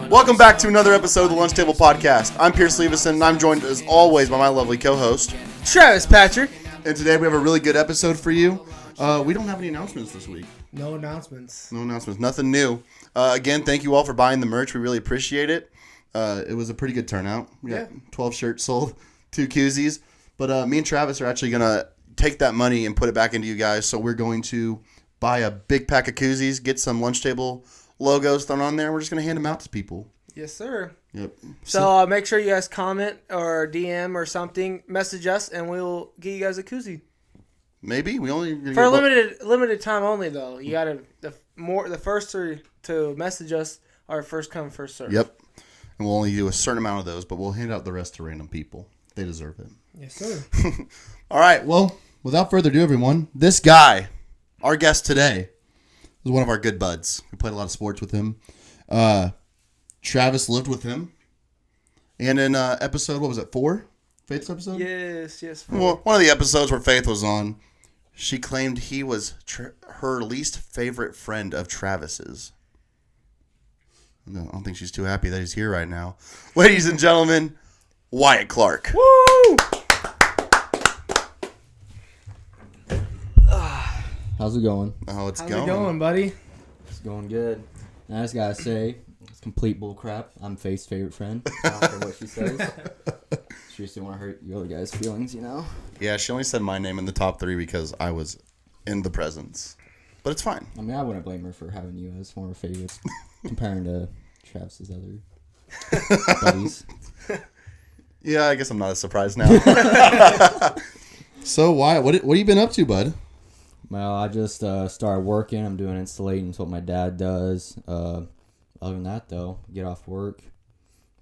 Welcome back to another episode of the Lunch Table Podcast. I'm Pierce Leveson, and I'm joined as always by my lovely co-host, Travis Patrick. And today we have a really good episode for you. We don't have any announcements this week. No announcements. Nothing new. Again, thank you all for buying the merch. We really appreciate it. It was a pretty good turnout. We got 12 shirts sold, 2 koozies. But me and Travis are actually going to take that money and put it back into you guys. So we're going to buy a big pack of koozies, get some Lunch Table logos thrown on there, and we're just going to hand them out to people. Yes, sir. Yep. So make sure you guys comment or DM or something, message us, and we'll get you guys a koozie. Maybe we only for a limited time only though. You gotta the first to message us are first come first serve. Yep. And we'll only do a certain amount of those, but we'll hand out the rest to random people. They deserve it. Yes, sir. All right. Well, without further ado, everyone, this guy, our guest today, is one of our good buds. We played a lot of sports with him. Travis lived with him. And in episode, what was it, 4? Faith's episode? Yes. 4. Well, one of the episodes where Faith was on, she claimed he was her least favorite friend of Travis's. I don't think she's too happy that he's here right now. Ladies and gentlemen, Wyatt Clark. Woo! How's it going? How's it going, buddy? It's going good. And I just gotta say, it's complete bullcrap. I'm Faith's favorite friend. I don't care what she says. She just didn't want to hurt you other guys' feelings, you know? Yeah, she only said my name in the top 3 because I was in the presence. But it's fine. I mean, I wouldn't blame her for having you as one of her favorites, comparing to Travis's other buddies. Yeah, I guess I'm not as surprised now. So, Wyatt, what have you been up to, bud? Well, I just started working. I'm doing installating. It's what my dad does. Other than that, though, get off work,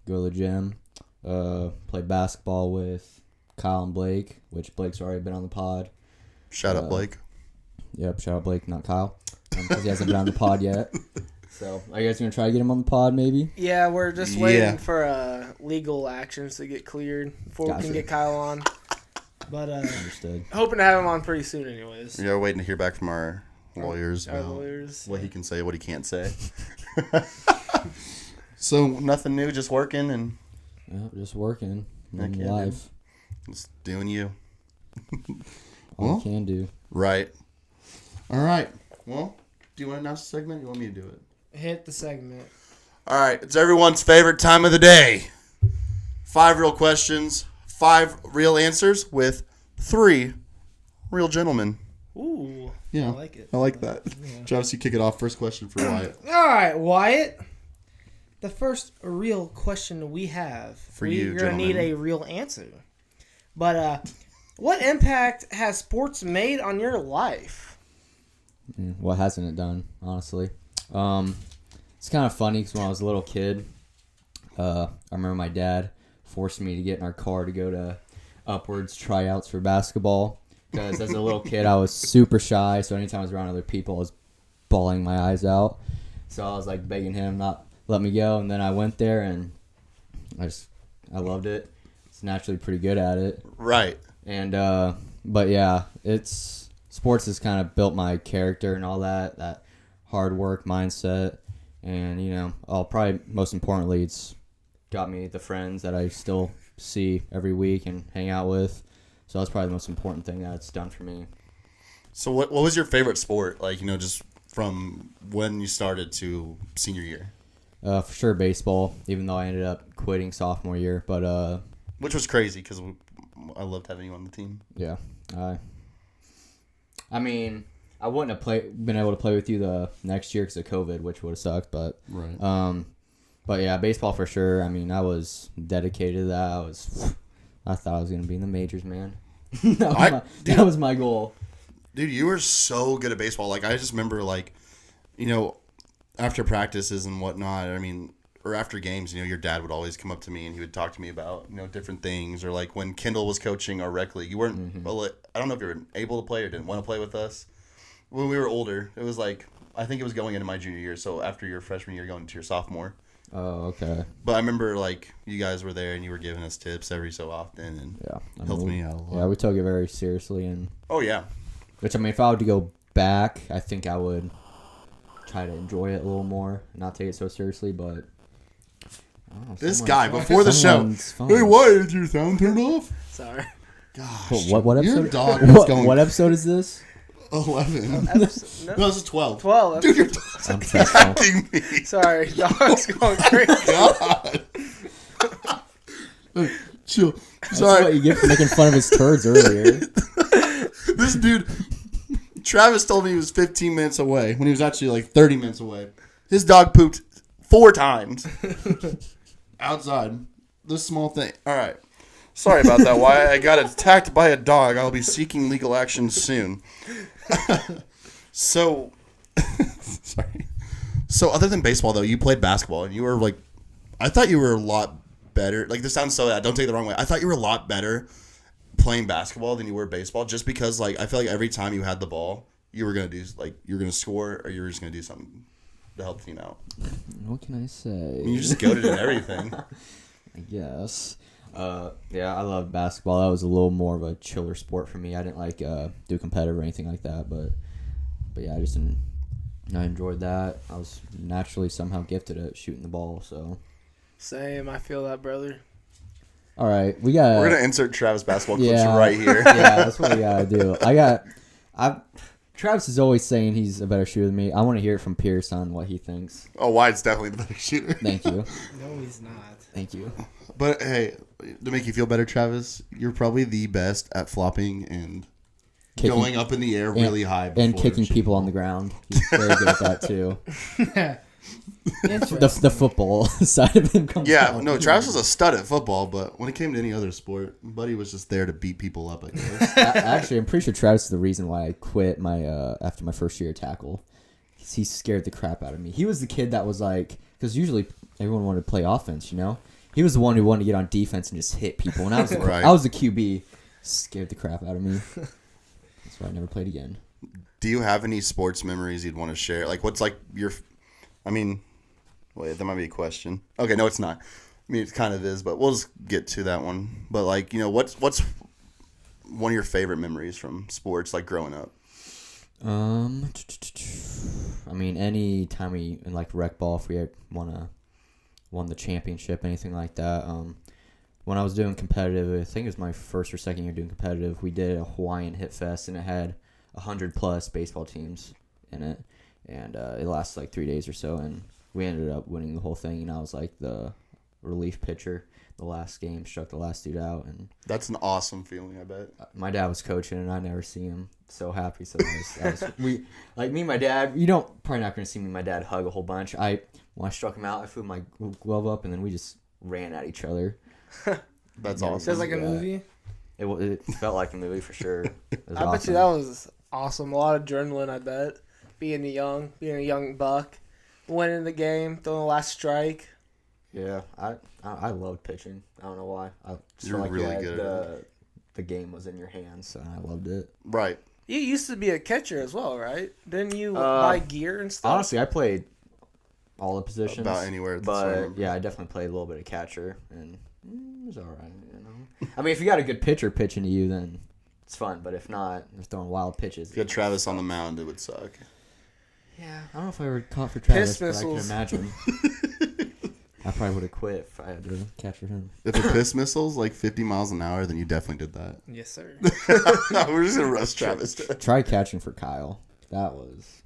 go to the gym, play basketball with Kyle and Blake, which Blake's already been on the pod. Shout out Blake. Yep, shout out Blake, not Kyle, because he hasn't been on the pod yet. So, are you guys going to try to get him on the pod, maybe? Yeah, we're just waiting for legal actions to get cleared before we can get Kyle on. But understood. Hoping to have him on pretty soon anyways. Yeah, we're waiting to hear back from our lawyers. Our lawyers. What he can say, what he can't say. So, nothing new, just working and... Yep, just working. Living Yeah, life. Just doing you. All you can do. Right. All right. Well, do you want to announce the segment or you want me to do it? Hit the segment. All right. It's everyone's favorite time of the day. 5 real questions, 5 real answers with 3 real gentlemen. Ooh. Yeah. I like it. I like that. Yeah. Travis, you kick it off. First question for Wyatt. All right, Wyatt. The first real question we have. For you, you're going to need a real answer. But what impact has sports made on your life? What hasn't it done, honestly? It's kind of funny because when I was a little kid, I remember my dad forced me to get in our car to go to Upwards tryouts for basketball. Because as a little kid, I was super shy, so anytime I was around other people, I was bawling my eyes out. So I was like begging him not let me go, and then I went there, and I loved it. It's naturally pretty good at it. Right. And but yeah, sports has kind of built my character and all that hard work mindset, and probably most importantly, it's got me the friends that I still see every week and hang out with. So that's probably the most important thing that it's done for me. So what was your favorite sport? Like, just from when you started to senior year? For sure baseball, even though I ended up quitting sophomore year. But which was crazy because I loved having you on the team. Yeah. I mean, I wouldn't have been able to play with you the next year because of COVID, which would have sucked. But right. But yeah, baseball for sure. I mean, I was dedicated to that. I thought I was going to be in the majors, man. That was my goal. Dude, you were so good at baseball. Like, I just remember, after practices and whatnot, or after games, your dad would always come up to me and he would talk to me about, different things. Or, when Kendall was coaching our rec league, you weren't, I don't know if you were able to play or didn't want to play with us. When we were older, it was I think it was going into my junior year, so after your freshman year going into your sophomore. Oh, okay. But I remember, you guys were there and you were giving us tips every so often and helped me out a lot. Yeah, we took it very seriously. Oh, yeah. Which, if I were to go back, I think I would try to enjoy it a little more, not take it so seriously, but Oh, This guy before the show. someone's phone. Hey, why did your sound turn off? Sorry. Gosh, What episode? Your dog is going What episode is this? 11. No, No, this is 12. 12. Dude, your dog's I'm attacking me. Sorry, dog's going crazy. God. Chill. That's Sorry. what you get for making fun of his turds earlier. This dude, Travis told me he was 15 minutes away when he was actually like 30 minutes away. His dog pooped 4 times outside. This small thing. All right. Sorry about that. Why I got attacked by a dog. I'll be seeking legal action soon. So, sorry. So, other than baseball, though, you played basketball, and you were like, I thought you were a lot better. Like, this sounds so bad. Don't take it the wrong way. I thought you were a lot better playing basketball than you were baseball, just because, like, I feel like every time you had the ball, you were gonna do you're gonna score, or you were just gonna do something to help the team out. What can I say? I mean, you just goated in everything. I guess. Yeah, I love basketball. That was a little more of a chiller sport for me. I didn't like do competitive or anything like that, but yeah, I enjoyed that. I was naturally somehow gifted at shooting the ball, so. Same. I feel that, brother. All right, we got. We're gonna insert Travis basketball clips Yeah. right here. Yeah, that's what we gotta do. Travis is always saying he's a better shooter than me. I want to hear it from Pierce on what he thinks. Oh, Wyatt's definitely the better shooter. Thank you. No, he's not. Thank you. But hey, to make you feel better, Travis, you're probably the best at flopping and going up in the air really high. And kicking people on the ground. He's very good at that too. The football side of him comes Yeah, out. no, Travis was a stud at football, but when it came to any other sport, Buddy was just there to beat people up, I guess. Actually, I'm pretty sure Travis is the reason why I quit after my first year at tackle. He scared the crap out of me. He was the kid that was like, because usually everyone wanted to play offense, you know? He was the one who wanted to get on defense and just hit people. When I was Right. I was the QB, scared the crap out of me. That's why I never played again. Do you have any sports memories you'd want to share? Like, what's like your, I mean, wait, that might be a question. Okay, no, it's not. I mean, it kind of is, but we'll just get to that one. But like, you know, what's one of your favorite memories from sports, like growing up? I mean, any time we in like rec ball, if we had won the championship, anything like that. When I was doing competitive, I think it was my first or second year doing competitive. We did a Hawaiian Hit Fest, and it had 100+ baseball teams in it, and it lasted like 3 days or so, and we ended up winning the whole thing. And I was like the relief pitcher. The last game, struck the last dude out, and That's an awesome feeling, I bet. my dad was coaching, and I never see him so happy. So me and my dad. You don't probably not going to see me and my dad hug a whole bunch. When I struck him out, I threw my glove up, and then we just ran at each other. That's Yeah, awesome. Sounds like a Yeah. movie. It felt like a movie for sure. It was I bet awesome. you that was awesome. A lot of adrenaline, I bet. Being a young buck, winning the game, throwing the last strike. Yeah, I loved pitching. I don't know why. I just You're felt like really you had good at the game was in your hands, so I loved it. Right. You used to be a catcher as well, right? Didn't you buy gear and stuff? Honestly, I played all the positions. About anywhere. But yeah, I definitely played a little bit of catcher, and it was all right. You know, I mean, if you got a good pitcher pitching to you, then it's fun. But if not, you're throwing wild pitches. If you had Travis on the mound, it would suck. Yeah, I don't know if I ever caught for Travis, Piss but I can missiles. imagine. I probably would have quit if I had to catch for him. If a piss missile's like 50 miles an hour, then you definitely did that. Yes, sir. We're just gonna roast Travis. Try catching for Kyle. That was.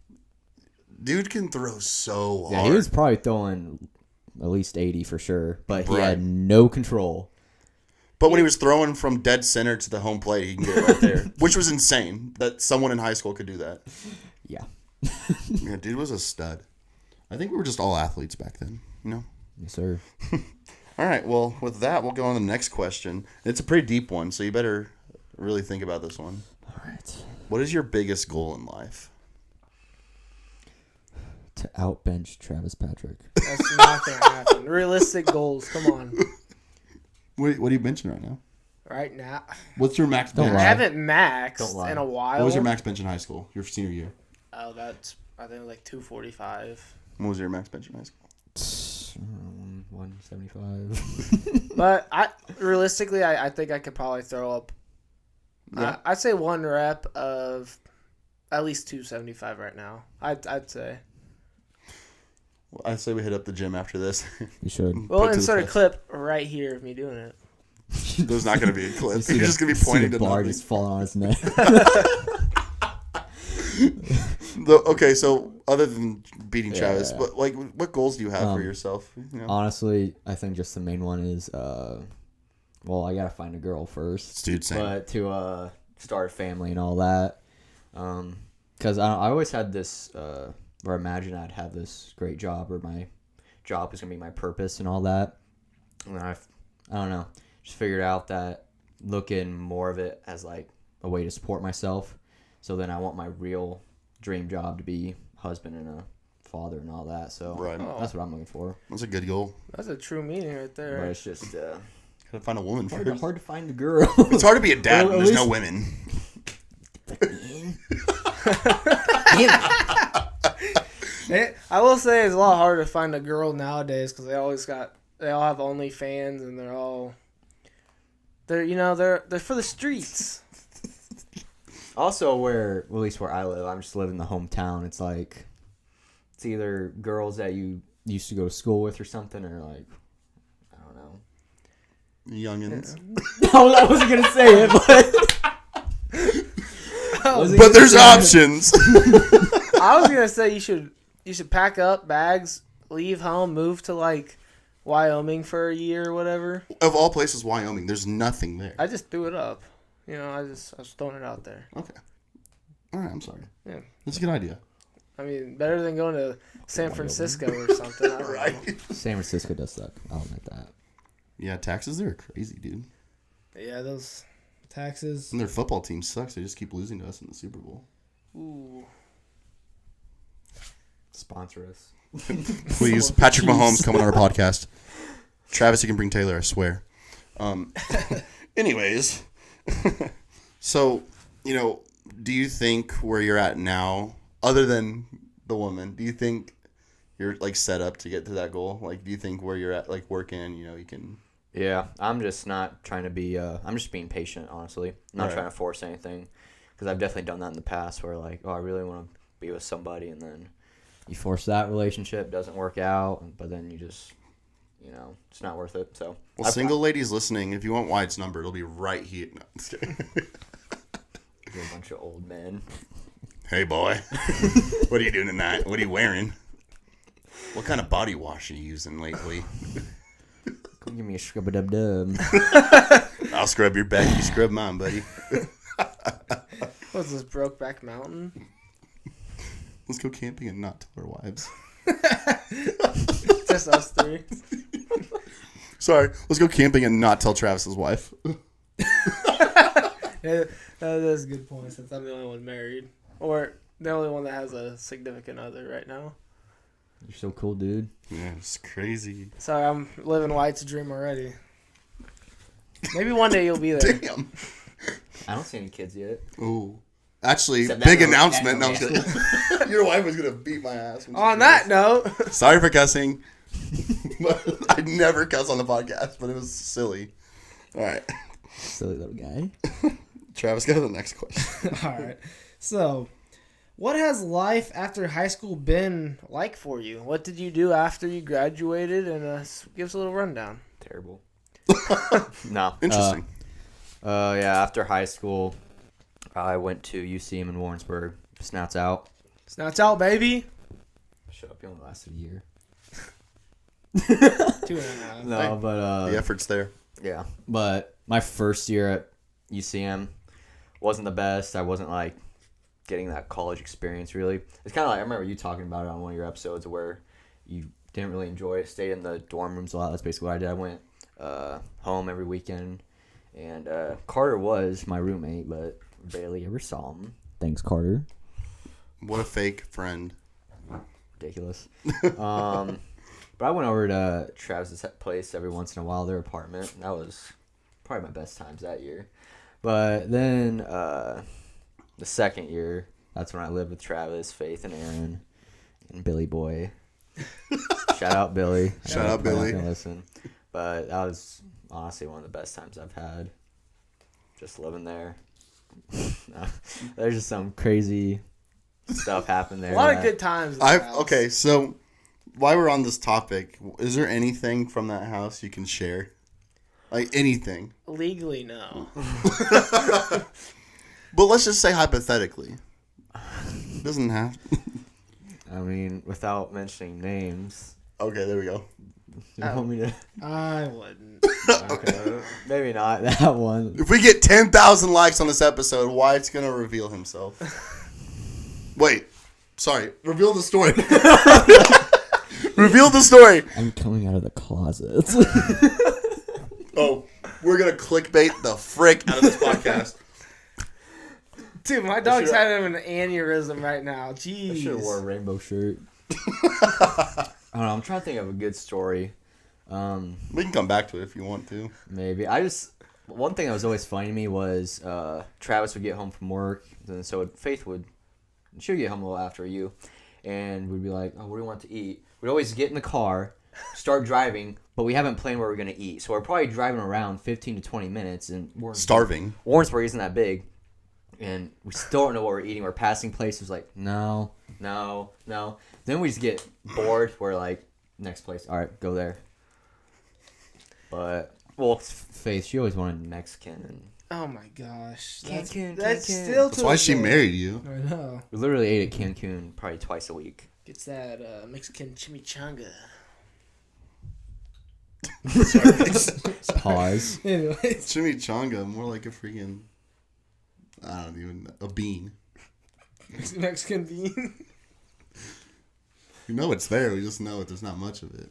Dude can throw so hard. Yeah, he was probably throwing at least 80 for sure, but he Right. had no control. But when he was throwing from dead center to the home plate, he can get it right there, which was insane that someone in high school could do that. Yeah. Yeah, dude was a stud. I think we were just all athletes back then, you know? Yes, sir. All right, well, with that, we'll go on to the next question. It's a pretty deep one, so you better really think about this one. All right. What is your biggest goal in life? To outbench Travis Patrick. That's not going to happen. Realistic goals. Come on. What are you benching right now? Right now. What's your max Don't bench? I lie. haven't Don't maxed lie. in a while. What was your max bench in high school, your senior year? Oh, that's, I think, like 245. What was your max bench in high school? 175. But realistically, I think I could probably throw up. Yeah. I'd say one rep of at least 275 right now. I'd say. I say we hit up the gym after this. You should. We'll Put to the insert a test. clip right here of me doing it. There's not going to be a clip. see You're the- just going to be see pointing the to bar nothing. just falling on his neck. Okay, so other than beating Travis, Yeah. but like, what goals do you have for yourself? You know? Honestly, I think just the main one is, well, I gotta find a girl first. Dude, same. But to start a family and all that, because I always had this, or imagine I'd have this great job, or my job is gonna be my purpose and all that. And I don't know, just figured out that looking more of it as like a way to support myself. So then I want my real dream job to be husband and a father and all that. So Right. that's what I'm looking for. That's a good goal. That's a true meaning right But there. it's just Gotta find a woman first. hard to find a girl. It's hard to be a dad Well, when at there's no least- women. I will say it's a lot harder to find a girl nowadays because they all have OnlyFans and they're for the streets. Also, at least where I live, I'm just living in the hometown. It's like, it's either girls that you used to go to school with or something, or like, I don't know. Youngins. I wasn't gonna say it, but But there's options. I was gonna say you should pack up bags, leave home, move to like Wyoming for a year or whatever. Of all places, Wyoming. There's nothing there. I just threw it up. I was throwing it out there. Okay. All right, I'm sorry. Yeah. That's a good idea. I mean, better than going to San Francisco or something. I don't know. Right. San Francisco does suck. I'll admit that. Yeah, taxes there are crazy, dude. Yeah, those taxes. And their football team sucks. They just keep losing to us in the Super Bowl. Ooh. Sponsor us. Please, Patrick Mahomes, come on our podcast. Travis, you can bring Taylor, I swear. Anyways, so, do you think where you're at now, other than the woman, do you think you're, like, set up to get to that goal? Like, do you think where you're at, like, working, you can... Yeah, I'm just not trying to be. I'm just being patient, honestly. I'm not Right. trying to force anything, because I've definitely done that in the past, where like, oh, I really want to be with somebody, and then you force that relationship, doesn't work out, but then you just, it's not worth it. So, Well, single ladies listening, if you want Wyatt's number, it'll be right here. No, I'm just kidding. you're a bunch of old men. Hey, boy. What are you doing tonight? What are you wearing? What kind of body wash are you using lately? Come give me a scrub-a-dub-dub. I'll scrub your back. You scrub mine, buddy. What's this, Brokeback Mountain? Let's go camping and not tell our wives. Just us three. Sorry. Let's go camping and not tell Travis's wife. Yeah, that is a good point since I'm the only one married. Or the only one that has a significant other right now. You're so cool, dude. Yeah, it's crazy. Sorry, I'm living White's dream already. Maybe one day you'll be there. Damn. I don't see any kids yet. Ooh. Actually, Except big that announcement. No, no, I'm just kidding. Your wife was going to beat my ass. when she On did that this. note, Sorry for cussing. I never cuss on the podcast, but it was silly. All right. Silly little guy. Travis, go to the next question. all right. So, what has life after high school been like for you? What did you do after you graduated? And give us a little rundown. Terrible. No. Interesting. Yeah, after high school, I went to UCM in Warrensburg. Snouts out. Snouts out, baby. Shut up, you only lasted a year. 2.5. No, but the effort's there. yeah. But my first year at UCM wasn't the best. I wasn't like getting that college experience really. It's kind of like I remember you talking about it on one of your episodes where you didn't really enjoy it. Stayed in the dorm rooms a lot. That's basically what I did. I went home every weekend, and Carter was my roommate, but barely ever saw him. Thanks, Carter. What a fake friend. Ridiculous. But I went over to Travis's place every once in a while, their apartment. That was probably my best times that year. But then the second year, that's when I lived with Travis, Faith, and Aaron, and Billy Boy. Shout out Billy. Shout out Probably not Billy. gonna listen. But that was honestly one of the best times I've had. Just living there. There's just some crazy stuff happened there. A lot of that- good times. in the house. Okay, so while we're on this topic, is there anything from that house you can share? Like anything? Legally, no. But let's just say hypothetically. Doesn't have. I mean, without mentioning names. Okay, there we go. You want me to? I wouldn't. Okay, maybe not that one. If we get 10,000 likes on this episode, Wyatt's gonna reveal himself. Wait, sorry. Reveal the story. Reveal the story. I'm coming out of the closet. Oh, we're gonna clickbait the frick out of this podcast. Dude, my dog's having an aneurysm right now. Jeez. I should have wore a rainbow shirt. I don't know. I'm trying to think of a good story. We can come back to it if you want to. Maybe. One thing that was always funny to me was Travis would get home from work, and so Faith would, she would get home a little after you, and we'd be like, oh, what do we want to eat? We'd always get in the car, start driving, but we haven't planned where we're going to eat. So we're probably driving around 15 to 20 minutes. And Starving. Warrensburg isn't that big, and we still don't know what we're eating. We're passing places like, no. Then we just get bored. We're like, next place. All right, go there. But, well, Faith, she always wanted Mexican. And Oh my gosh. Cancun. That's still That's why she married you. I know. we literally ate at Cancun probably twice a week. Gets that Mexican chimichanga. Pause. Anyways. Chimichanga, more like a freaking, I don't even know, a bean. Mexican bean. We know it's there. We just know there's not much of it.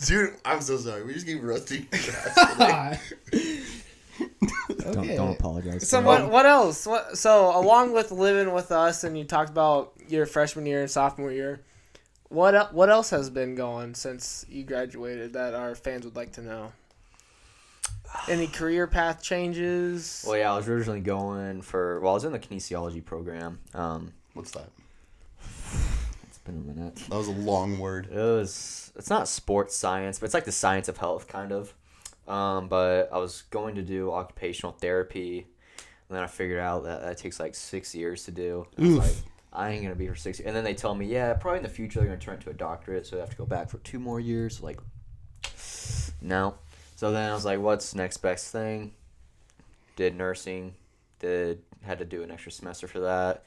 Dude, I'm so sorry. We just keep roasting. Okay. Don't apologize. So what else? So along with living with us, and you talked about your freshman year and sophomore year, what else has been going since you graduated that our fans would like to know? Any career path changes? Well, yeah, I was originally going I was in the kinesiology program. What's that? It's been a minute. That was a long word. It's not sports science, but it's like the science of health, kind of. But I was going to do occupational therapy, and then I figured out that takes like 6 years to do. I was like, I ain't gonna be for 6 years. And then they tell me, yeah, probably in the future they're gonna turn it to a doctorate, so I have to go back for 2 more years. So like, no. So then I was like, what's next best thing? Did nursing. Had to do an extra semester for that.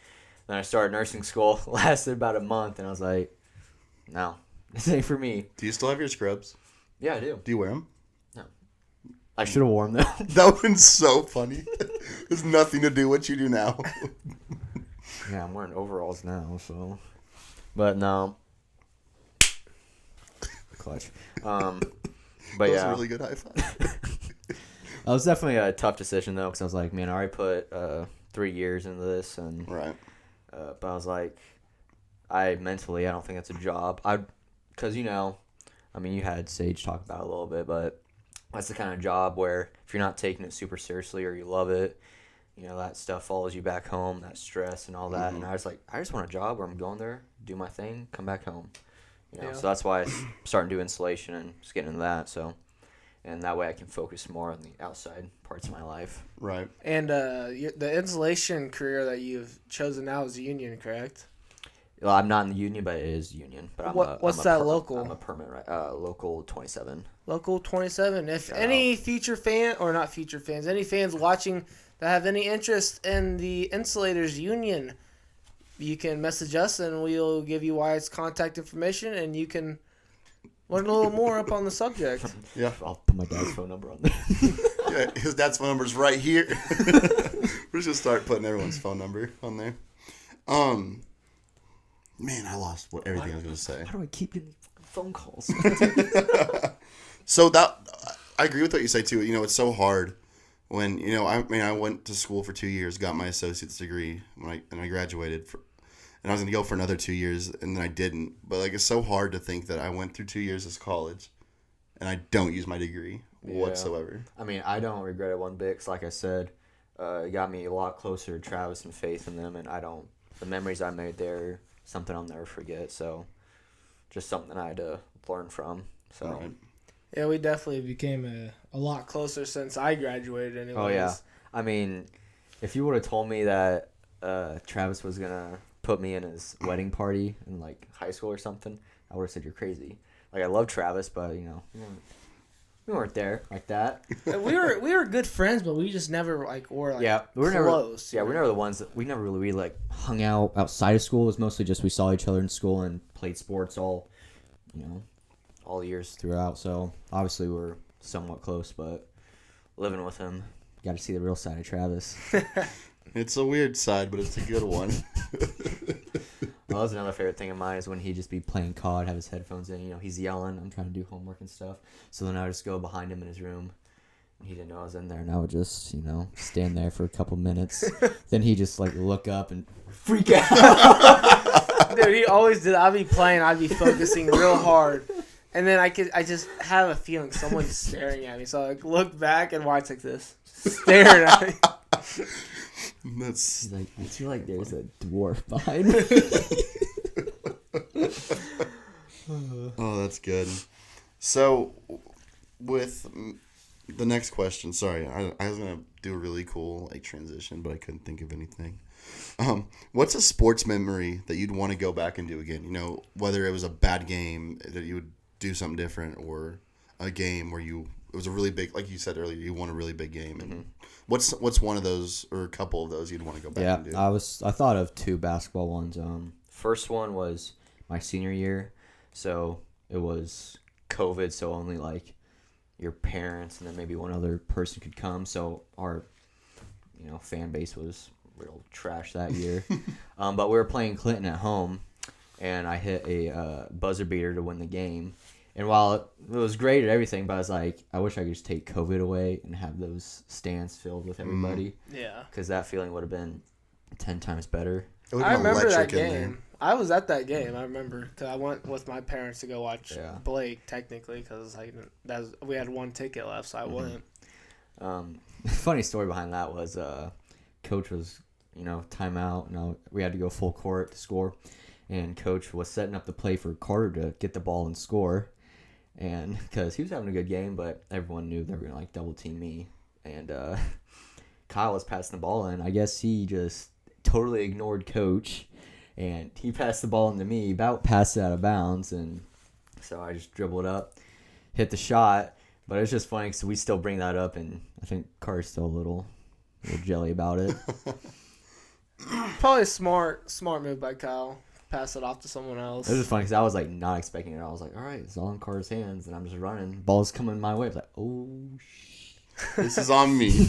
Then I started nursing school. Lasted about a month, and I was like, no, this ain't for me. Do you still have your scrubs? Yeah, I do. Do you wear them? I should have worn them. That would have been so funny. There's nothing to do what you do now. Yeah, I'm wearing overalls now, so. But no. Clutch. But That was yeah. a really good high five. That was definitely a tough decision, though, because I was like, man, I already put 3 years into this. And Right. but I was like, I don't think that's a job. Because, you had Sage talk about it a little bit, but that's the kind of job where if you're not taking it super seriously or you love it, that stuff follows you back home, that stress and all that. Mm-hmm. And I was like, I just want a job where I'm going there, do my thing, come back home. Yeah. So that's why I'm starting to do installation and just getting into that. So, and that way I can focus more on the outside parts of my life. Right. And the insulation career that you've chosen now is union, correct? Well, I'm not in the union, but it is union. But What's that local? I'm a permit, local 27. Local 27. If Shout any out. future fan, or not future fans, any fans watching that have any interest in the Insulators Union, you can message us and we'll give you Wyatt's contact information and you can learn a little more up on the subject. Yeah. I'll put my dad's phone number on there. Yeah, his dad's phone number's right here. We're just gonna start putting everyone's phone number on there. Man, I lost everything I was gonna say. How do I keep getting phone calls? So I agree with what you say too. It's so hard when I went to school for 2 years, got my associate's degree and I graduated, and I was gonna go for another 2 years, and then I didn't. But it's so hard to think that I went through 2 years of college, and I don't use my degree whatsoever. I don't regret it one bit. 'Cause like I said, it got me a lot closer to Travis and Faith in them, and the memories I made there, something I'll never forget. So, just something I had to learn from. So. Right. Yeah, we definitely became a lot closer since I graduated anyways. Oh, yeah. If you would have told me that Travis was going to put me in his wedding party in, high school or something, I would have said you're crazy. Like, I love Travis, but, we weren't there like that. we were good friends, but we just never were we were close. Never, we're never the ones that we never really like hung out outside of school. It was mostly just we saw each other in school and played sports all years throughout. So obviously we're somewhat close, but living with him, got to see the real side of Travis. It's a weird side, but it's a good one. Well, that's another favorite thing of mine is when he'd just be playing COD, have his headphones in. He's yelling. I'm trying to do homework and stuff. So then I would just go behind him in his room. And he didn't know I was in there. And I would just, stand there for a couple minutes. Then he'd just, look up and freak out. Dude, he always did. I'd be playing. I'd be focusing real hard. And then I just have a feeling someone's staring at me. So I look back and Wyatt's like this, staring at me. He's like, I feel like there's a dwarf behind me. Oh, that's good. So, with the next question, sorry, I was gonna do a really cool transition, but I couldn't think of anything. What's a sports memory that you'd want to go back and do again? Whether it was a bad game that you would do something different, or a game where it was a really big, like you said earlier, you won a really big game. And what's one of those or a couple of those you'd want to go back and do? I thought of two basketball ones. First one was my senior year, so it was COVID, so only your parents and then maybe one other person could come. So our fan base was real trash that year. But we were playing Clinton at home, and I hit a buzzer beater to win the game. And while it was great at everything, but I was like, I wish I could just take COVID away and have those stands filled with everybody. Yeah. Because that feeling would have been 10 times better. I remember that game. I was at that game. I remember because I went with my parents to go watch Blake, technically, because we had one ticket left, so I wouldn't. Funny story behind that was Coach was, timeout. We had to go full court to score. And Coach was setting up the play for Carter to get the ball and score. And because he was having a good game, but everyone knew they were going to double team me. And Kyle was passing the ball in. I guess he just totally ignored Coach. And he passed the ball into me, about passed it out of bounds. And so I just dribbled up, hit the shot. But it's just funny because we still bring that up. And I think Carter's still a little jelly about it. Probably a smart move by Kyle. Pass it off to someone else. It was funny because I was not expecting it. I was like, all right, it's all in Carter's hands. And I'm just running. Ball's coming my way. I was like, oh, this is on me.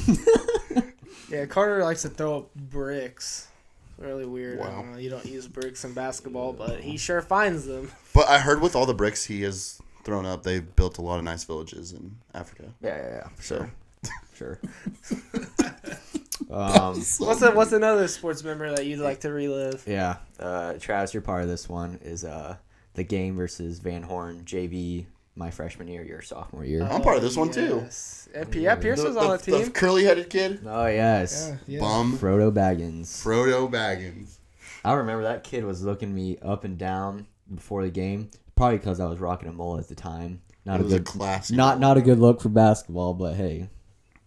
Yeah, Carter likes to throw up bricks. Really weird. Wow. I don't know, you don't use bricks in basketball, but he sure finds them. But I heard with all the bricks he has thrown up, they've built a lot of nice villages in Africa. Yeah. Sure. What's another sports memory that you'd like to relive? Yeah. Travis, you're part of this one, is the game versus Van Horn JV my freshman year, your sophomore year. I'm part of this one too. Yeah, Pierce was on the team. The curly-headed kid. Oh, yes. Yeah. Bum. Frodo Baggins. I remember that kid was looking me up and down before the game, probably because I was rocking a mullet at the time. Not a good look for basketball, but hey,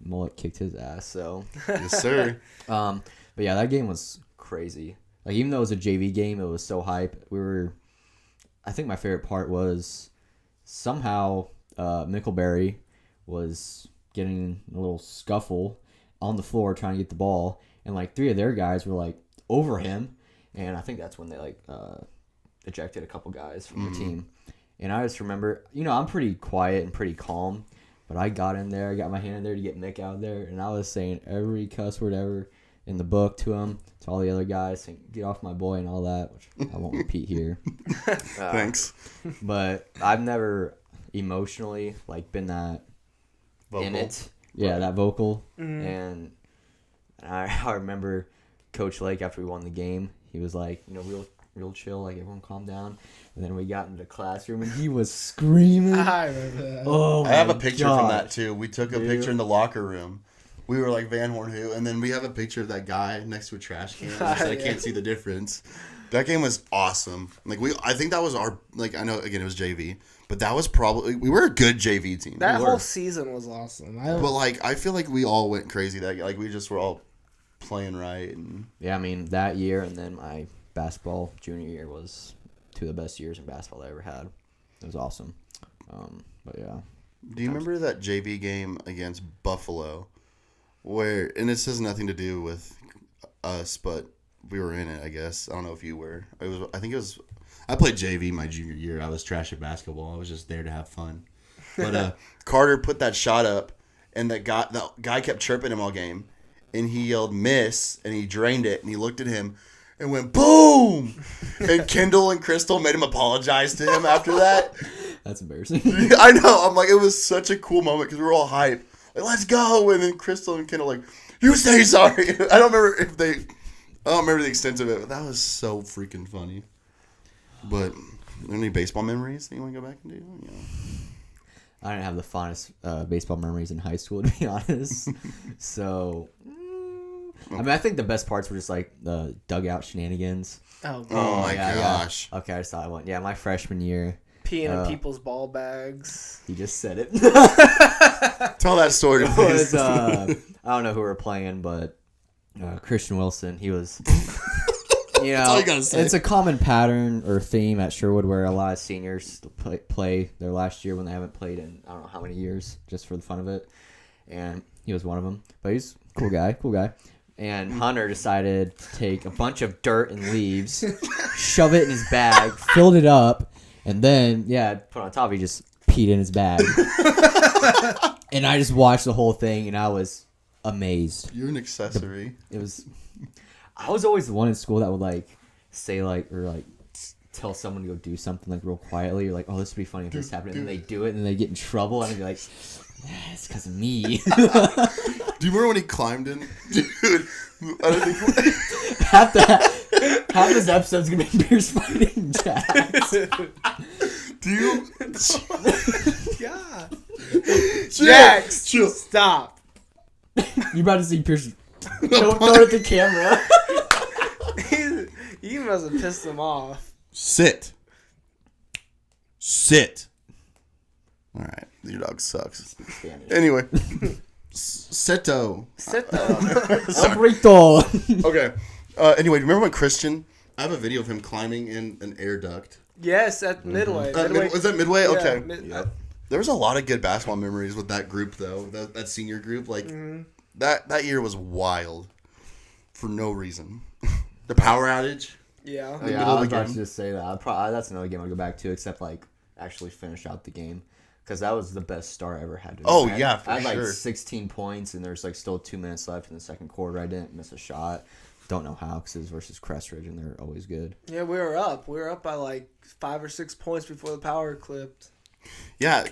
mullet kicked his ass. So yes, sir. But yeah, that game was crazy. Even though it was a JV game, it was so hype. I think my favorite part was somehow Mickleberry was getting a little scuffle on the floor trying to get the ball, and three of their guys were over him, and I think that's when they ejected a couple guys from the team. And I just remember, I'm pretty quiet and pretty calm, but I got in there, got my hand in there to get Mick out there, and I was saying every cuss word ever in the book to him, to all the other guys, saying, get off my boy and all that, which I won't repeat here. Thanks. But I've never emotionally been that vocal. In it. Yeah, right. That vocal. Mm-hmm. And I remember Coach Lake, after we won the game, he was real chill, everyone calm down. And then we got into the classroom and he was screaming. I remember that. Oh, I have a picture from that too. We took a picture in the locker room. We were Van Horn who, and then we have a picture of that guy next to a trash can. I can't see the difference. That game was awesome. I think that was our, I know again it was JV, but that was probably, we were a good JV team. That whole season was awesome. I feel like we all went crazy that we just were all playing right. And yeah, that year and then my basketball junior year was two of the best years in basketball I ever had. It was awesome. But yeah. Do you remember that JV game against Buffalo where, and this has nothing to do with us, but we were in it, I guess. I don't know if you were. I played JV my junior year. I was trash at basketball. I was just there to have fun. But Carter put that shot up, and the guy kept chirping him all game, and he yelled miss, and he drained it, and he looked at him and went boom. And Kendall and Crystal made him apologize to him after that. That's embarrassing. I know. I'm like, it was such a cool moment because we were all hyped. Like, let's go. And then Crystal and Kendall like, you say sorry. I don't remember the extent of it, but that was so freaking funny. But any baseball memories that you want to go back and do? Yeah. I didn't have the fondest baseball memories in high school, to be honest. So, I mean, I think the best parts were just like the dugout shenanigans. Oh my gosh. Yeah. Okay, I saw one. Yeah, my freshman year. Peeing in people's ball bags. He just said it. Tell that story, please. I don't know who we were playing, but Christian Wilson, he was... You know, all you gotta say. It's a common pattern or theme at Sherwood where a lot of seniors play their last year when they haven't played in I don't know how many years, just for the fun of it. And he was one of them. But he's a cool guy. And Hunter decided to take a bunch of dirt and leaves, shove it in his bag, filled it up, and then, put on top, he just peed in his bag. And I just watched the whole thing, and I was amazed. You're an accessory. I was always the one in school that would say tell someone to go do something real quietly, or like, oh, this would be funny if this happened, and then they do it and they get in trouble, and I'd be like, it's because of me. Do you remember when he climbed in? Dude, I don't think half this episode's gonna be Pierce fighting Jax. Do you? God. Jax, chill. Stop. You about to see Pierce throw it at the camera. You must have pissed him off. Sit. All right, your dog sucks. Anyway, Seto. Abrito. Okay. Anyway, remember when Christian? I have a video of him climbing in an air duct. Yes, at Midway. Was that Midway? Yeah, Okay. There was a lot of good basketball memories with that group, though. That senior group, that year was wild for no reason. The power outage. Yeah. Yeah, I was about to just say that. That's another game I'll go back to, except actually finish out the game. Because that was the best start I ever had. For I had sure. 16 points, and there's still 2 minutes left in the second quarter. I didn't miss a shot. Don't know how, because it was versus Crestridge, and they're always good. Yeah, we were up. We were up by 5 or 6 points before the power clipped. Yeah,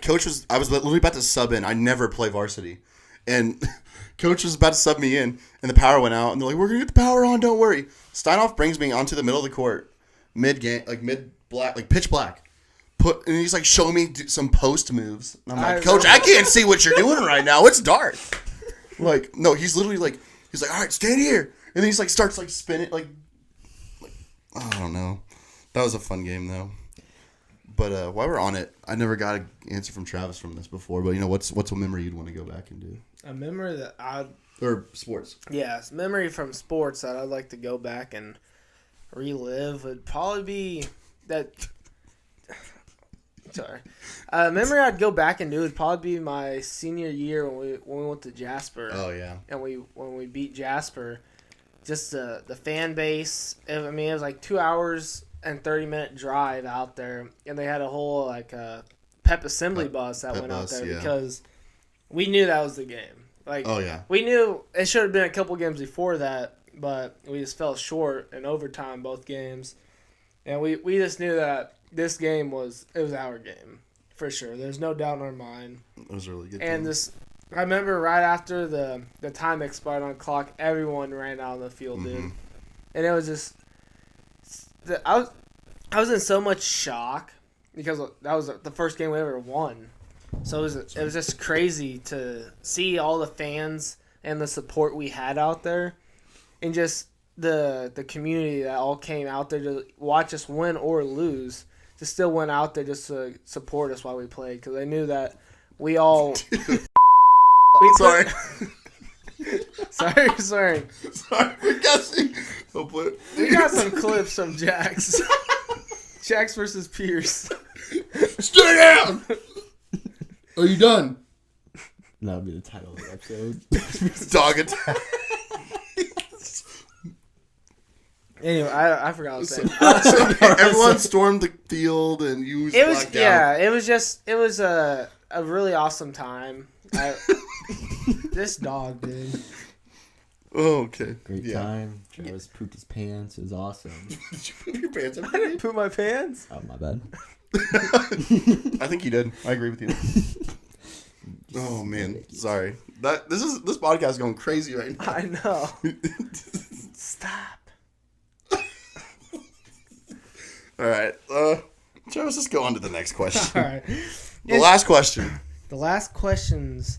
I was literally about to sub in. I never play varsity. And coach was about to sub me in, and the power went out, and they're like, we're going to get the power on, don't worry. Steinhoff brings me onto the middle of the court, mid-game, mid-black, pitch black. And he's showing me some post moves. And I'm like, Coach, I can't see what you're doing right now. It's dark. No, he's literally he's like, all right, stand here. And then he's starts spinning, I don't know. That was a fun game though. But while we're on it, I never got an answer from Travis from this before. But what's a memory you'd want to go back and do? A memory that or sports. Yeah, memory from sports that I'd like to go back and relive would probably be that. Sorry. Memory I'd go back and do would probably be my senior year when we went to Jasper. Oh yeah. And when we beat Jasper, just the fan base. It was 2 hours and 30-minute drive out there, and they had a whole pep assembly bus that went out there because we knew that was the game. Oh yeah. We knew it should have been a couple games before that, but we just fell short in overtime both games, and we just knew that. This game was our game for sure. There's no doubt in our mind. It was a really good. And I remember right after the time expired on the clock, everyone ran out on the field, dude. And it was just, I was in so much shock because that was the first game we ever won. So it was just crazy to see all the fans and the support we had out there, and just the community that all came out there to watch us win or lose. Just still went out there just to support us while we played because they knew that we all. Sorry. Sorry. We're guessing. We got some clips from Jax. Jax versus Pierce. Stay down! Are you done? That'll be the title of the episode. Dog attack. Anyway, I forgot what I was saying. Everyone stormed the field and you blacked out. It was a really awesome time. This dog, dude. Oh, okay. Great time. Travis pooped his pants. It was awesome. Did you poop your pants? I didn't poop my pants. Oh, my bad. I think you did. I agree with you. Oh man, sorry. This podcast is going crazy right now. I know. Stop. All right, Travis, let's go on to the next question. All right. The last question. The last questions.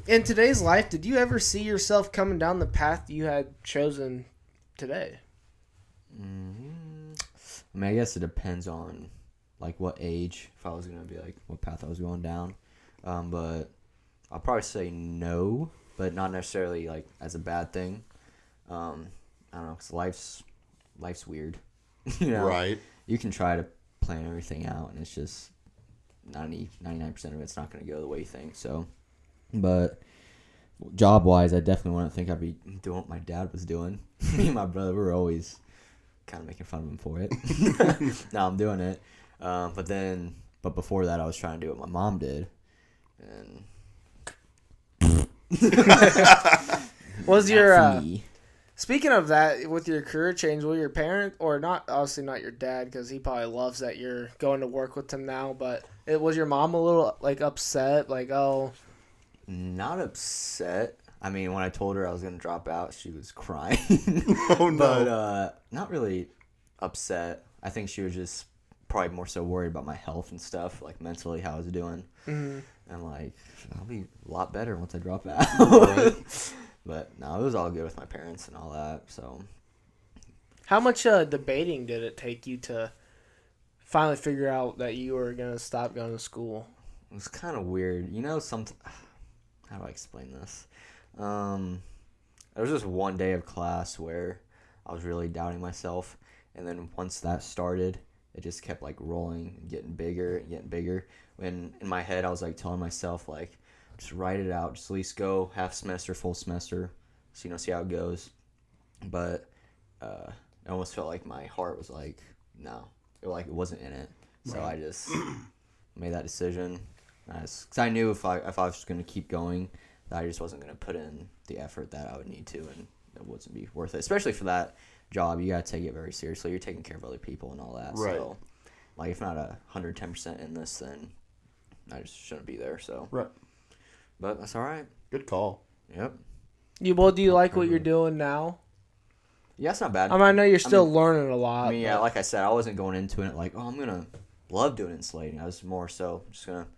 In today's life, did you ever see yourself coming down the path you had chosen today? I mean, I guess it depends on like what age. If I was gonna be like what path I was going down, but I'll probably say no, but not necessarily like as a bad thing. I don't know, 'cause life's weird. You know? Right. You can try to plan everything out, and it's just 99% of it's not going to go the way you think. So, but job-wise, I definitely wouldn't think I'd be doing what my dad was doing. Me and my brother, we were always kind of making fun of him for it. Now I'm doing it. But before that, I was trying to do what my mom did. And Was your me. speaking of that, with your career change, will your parent, or not, obviously not your dad, because he probably loves that you're going to work with him now, but was your mom a little, like, upset? Like, oh. Not upset. I mean, when I told her I was going to drop out, she was crying. Oh, no. But not really upset. I think she was just probably more so worried about my health and stuff, like mentally, how I was doing. Mm-hmm. And, like, I'll be a lot better once I drop out. Right. But, no, it was all good with my parents and all that, so. How much debating did it take you to finally figure out that you were going to stop going to school? It was kind of weird. You know, how do I explain this? There was just one day of class where I was really doubting myself, and then once that started, it just kept, like, rolling and getting bigger and getting bigger. When in my head, I was, like, telling myself, like, just write it out. Just at least go half semester, full semester, so, see how it goes. But I almost felt like my heart was like, no. It wasn't in it. So right. I just made that decision. Because I knew if I was just going to keep going, that I just wasn't going to put in the effort that I would need to, and it wouldn't be worth it. Especially for that job, you got to take it very seriously. You're taking care of other people and all that. Right. So, like, if not 110% in this, then I just shouldn't be there. So. Right. But that's all right. Good call. Yep. Do you like what you're doing now? Yeah, it's not bad. I know you're still learning a lot. I mean, yeah, like I said, I wasn't going into it like, oh, I'm going to love doing insulating. I was more so just going to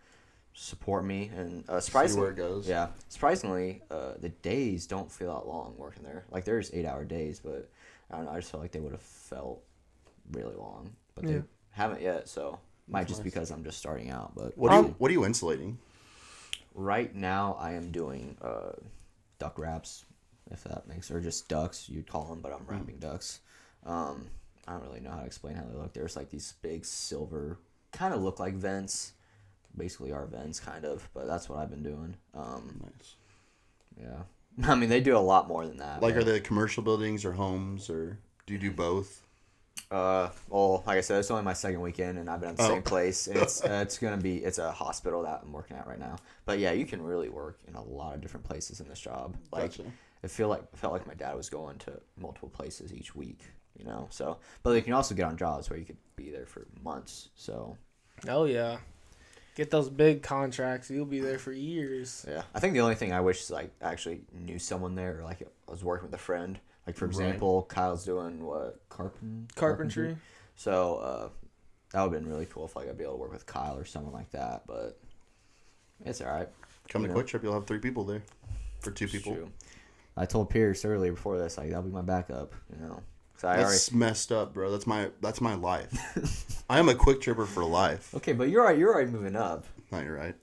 support me. And surprisingly, see where it goes. Yeah. Surprisingly, the days don't feel that long working there. Like, there's 8-hour days, but I don't know. I just felt like they would have felt really long. But they haven't yet, so might just because I'm just starting out. But what are you insulating? Right now, I am doing duck wraps, if that makes, or just ducks, you'd call them, but I'm wrapping ducks. I don't really know how to explain how they look. There's like these big silver, kind of look like vents, basically are vents, kind of, but that's what I've been doing. Nice. Yeah. I mean, they do a lot more than that. Like, are they commercial buildings or homes, or do you do both? Well, like I said, it's only my second weekend, and I've been at the same place. And it's it's a hospital that I'm working at right now. But yeah, you can really work in a lot of different places in this job. Like, Gotcha. it felt like my dad was going to multiple places each week, you know. So, but you can also get on jobs where you could be there for months. So. Oh yeah, get those big contracts. You'll be there for years. Yeah, I think the only thing I wish is like I actually knew someone there, or like I was working with a friend. Like, for example, Kyle's doing what? Carpentry? So, that would have been really cool if like I'd be able to work with Kyle or someone like that, but it's all right. Come to Quick Trip, you'll have 3 people there. For 2 people. True. I told Pierce earlier before this, like, that'll be my backup, you know. That's messed up, bro. That's my life. I am a Quick Tripper for life. Okay, but you're already moving up. No, you're right.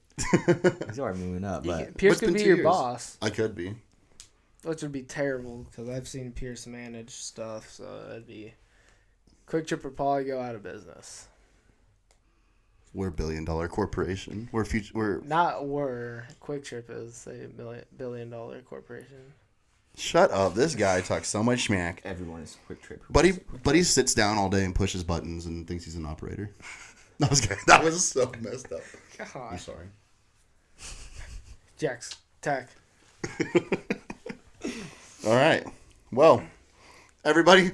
He's already moving up, but Pierce could be your boss. I could be. Which would be terrible, because I've seen Pierce manage stuff, so it'd be Quick Trip would probably go out of business. We're $1 billion corporation. We're future. We're Not were. Quick Trip is a billion-dollar corporation. Shut up. This guy talks so much smack. Everyone is Quick Trip. But he sits down all day and pushes buttons and thinks he's an operator. That was so messed up. God. I'm sorry. Jax, Tech. All right. Well, everybody,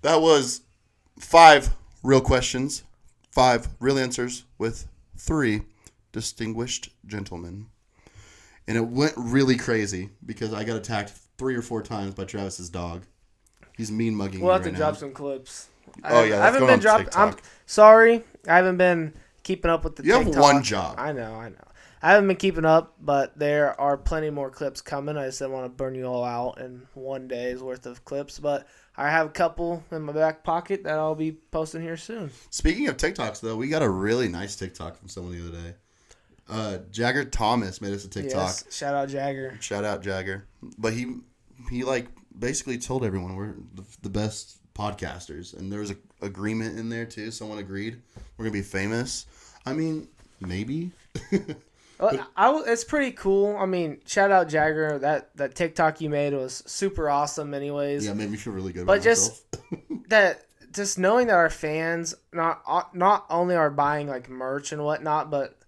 that was 5 real questions, 5 real answers with 3 distinguished gentlemen. And it went really crazy because I got attacked 3 or 4 times by Travis's dog. He's mean mugging me We'll have right to now. drop some clips. Oh, yeah, I that's haven't going been on dropping. I'm TikTok. sorry. I haven't been keeping up with the You TikTok. have one job. I know. I haven't been keeping up, but there are plenty more clips coming. I just didn't want to burn you all out in one day's worth of clips, but I have a couple in my back pocket that I'll be posting here soon. Speaking of TikToks, though, we got a really nice TikTok from someone the other day. Jagger Thomas made us a TikTok. Yes, shout out Jagger. Shout out Jagger. But he like basically told everyone we're the best podcasters, and there was an agreement in there too. Someone agreed we're gonna be famous. I mean, maybe. It's pretty cool. I mean, shout out Jagger. That TikTok you made was super awesome. Anyways, Yeah, made me feel really good. but about just myself. just knowing that our fans not only are buying like merch and whatnot, but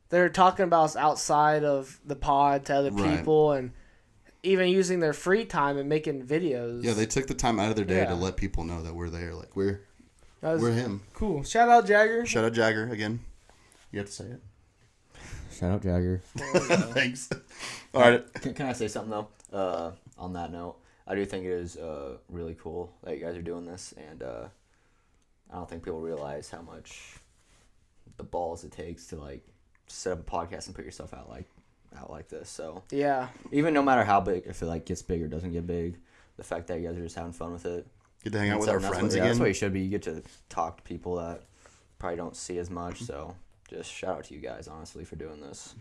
they're talking about us outside of the pod to other Right. people and even using their free time and making videos. Yeah, they took the time out of their day Yeah. to let people know that we're there. Like we're That was him. cool. Shout out Jagger. Shout out Jagger again. You have to say it. Shout out Jagger. Thanks. All right. Can I say something though? On that note, I do think it is really cool that you guys are doing this, and I don't think people realize how much the balls it takes to like set up a podcast and put yourself out like this. So Yeah. even no matter how big, if it like gets big or doesn't get big, the fact that you guys are just having fun with it. Get to hang out with So our that's friends what, yeah, again. that's what you should be. You get to talk to people that probably don't see as much. So just shout out to you guys, honestly, for doing this.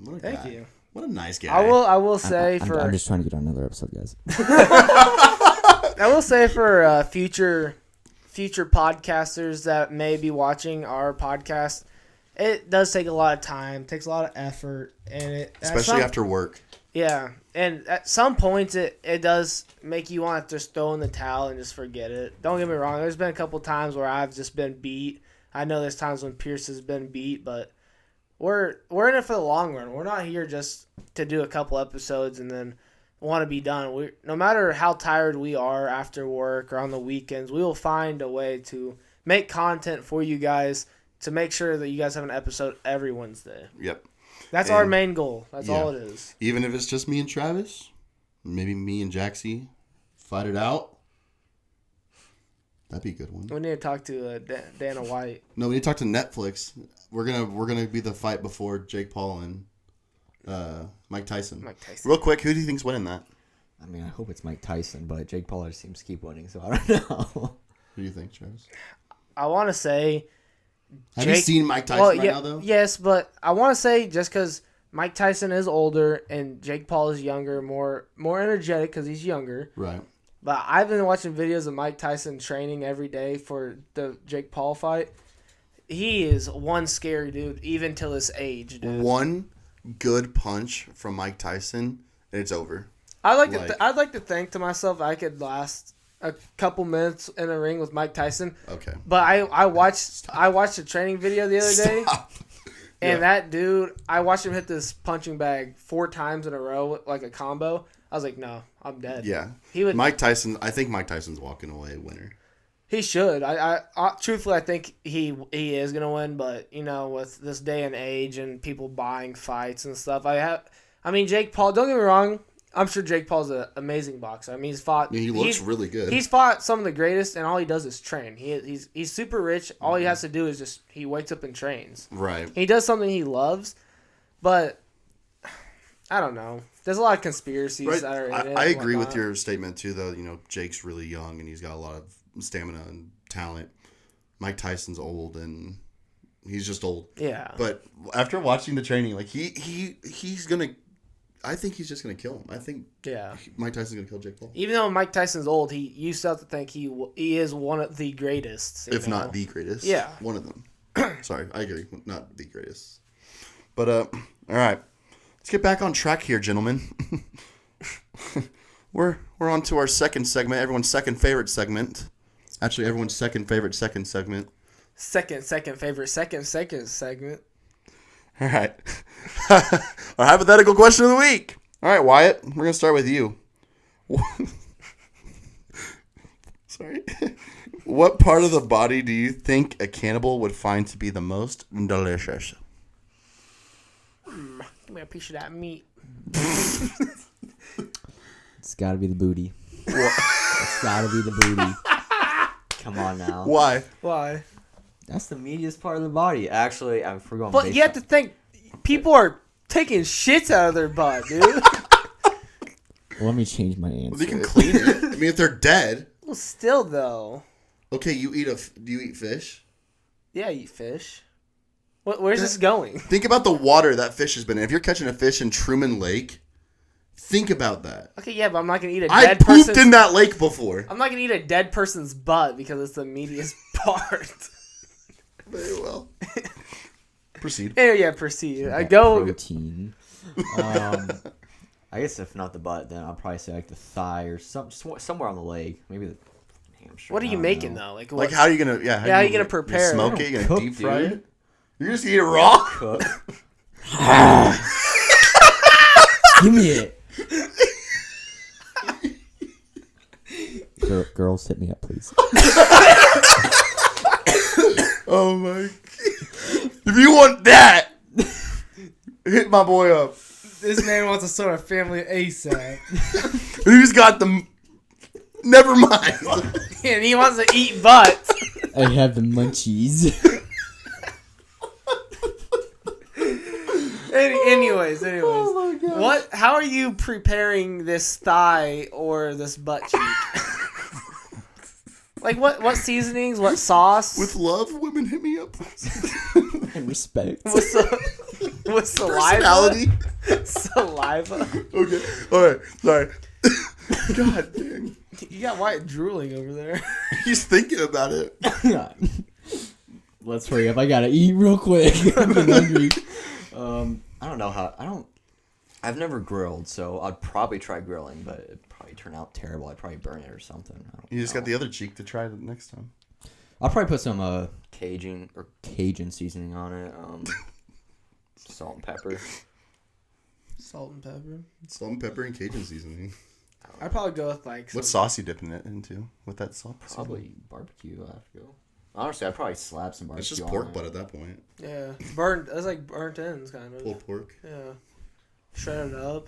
What a Thank guy. you. What a nice guy. I will say I'm just trying to get on another episode, guys. I will say for future podcasters that may be watching our podcast, it does take a lot of time, takes a lot of effort, and Especially after work. Yeah, and at some points it does make you want to just throw in the towel and just forget it. Don't get me wrong. There's been a couple times where I've just been beat. I know there's times when Pierce has been beat, but we're in it for the long run. We're not here just to do a couple episodes and then want to be done. No matter how tired we are after work or on the weekends, we will find a way to make content for you guys to make sure that you guys have an episode every Wednesday. Yep. That's our main goal. That's all it is. Even if it's just me and Travis, maybe me and Jaxie fight it out. That'd be a good one. We need to talk to Dana White. No, we need to talk to Netflix. We're gonna be the fight before Jake Paul and Mike Tyson. Real quick, who do you think's winning that? I mean, I hope it's Mike Tyson, but Jake Paul just seems to keep winning, so I don't know. Who do you think, Travis? I want to say. Have you seen Mike Tyson now, though? Yes, but I want to say just because Mike Tyson is older and Jake Paul is younger, more energetic because he's younger. Right. But I've been watching videos of Mike Tyson training every day for the Jake Paul fight. He is one scary dude, even till his age, dude. One good punch from Mike Tyson, and it's over. I'd like to think to myself I could last a couple minutes in a ring with Mike Tyson. Okay. But I watched a training video the other day. And that dude, I watched him hit this punching bag 4 times in a row, like a combo. I was like, no, I'm dead. Yeah. He would. Mike Tyson. I think Mike Tyson's walking away winner. He should. I truthfully, I think he is gonna win. But with this day and age and people buying fights and stuff, Jake Paul. Don't get me wrong. I'm sure Jake Paul's an amazing boxer. I mean, he's fought. He looks really good. He's fought some of the greatest, and all he does is train. He's super rich. All he has to do is just he wakes up and trains. Right. He does something he loves, but I don't know. There's a lot of conspiracies that are in it. I agree with your statement too, though. Jake's really young and he's got a lot of stamina and talent. Mike Tyson's old and he's just old. Yeah. But after watching the training, like he's gonna I think he's just gonna kill him. I think Mike Tyson's gonna kill Jake Paul. Even though Mike Tyson's old, you still have to think he is one of the greatest. If not the greatest. Yeah. One of them. Sorry, I agree. Not the greatest. But, all right. Let's get back on track here, gentlemen. We're on to our second segment, everyone's second favorite segment. Actually, everyone's second favorite second segment. Second favorite second segment. All right. Our hypothetical question of the week. All right, Wyatt, we're going to start with you. Sorry. What part of the body do you think a cannibal would find to be the most delicious? Give me a piece of that meat. It's got to be the booty. It's got to be the booty. Come on now. Why? That's the meatiest part of the body. Actually, if we're going. But you have to think, people are taking shits out of their butt, dude. Let me change my answer. Well, they can clean it. I mean, if they're dead. Well, still though. Okay, do you eat fish? Yeah, I eat fish. Where's this going? Think about the water that fish has been in. If you're catching a fish in Truman Lake, think about that. Okay, yeah, but I'm not gonna eat a I dead pooped person's... in that lake before. I'm not gonna eat a dead person's butt because it's the meatiest part. Very well. Proceed. Yeah, proceed. I go protein. I guess if not the butt, then I'll probably say like the thigh or somewhere on the leg. Maybe the hamstring. What are you making though? Like how are you gonna? Yeah. How are you gonna prepare it? Smoke it? You gonna Cook, deep fry dude. it? You're just eat it raw. Cook. Give me it. Girls, hit me up, please. Oh my! If you want that, hit my boy up. This man wants to start a family ASAP. And he's got the. Never mind. And he wants to eat butts. I have the munchies. Anyways. Oh my God. How are you preparing this thigh or this butt cheek? Like what seasonings? What sauce? With love, women hit me up. And respect. With saliva. Personality. Saliva. Okay. All right. Sorry. God dang. You got Wyatt drooling over there. He's thinking about it. Let's hurry up. I gotta eat real quick. I'm getting hungry. I don't know how. I've never grilled, so I'd probably try grilling, but it'd probably turn out terrible. I'd probably burn it or something. You just got the other cheek to try it next time. I'll probably put some Cajun seasoning on it. Salt and pepper. Salt and pepper. Salt and pepper and Cajun seasoning. I'd probably go with like. What sauce you dipping it into with that salt? Probably barbecue. I have to go. Honestly, I'd probably slap some barbecue. It's just pork butt at that point. Yeah, burnt. It's like burnt ends, kind of. Pulled pork. Yeah, shred it up.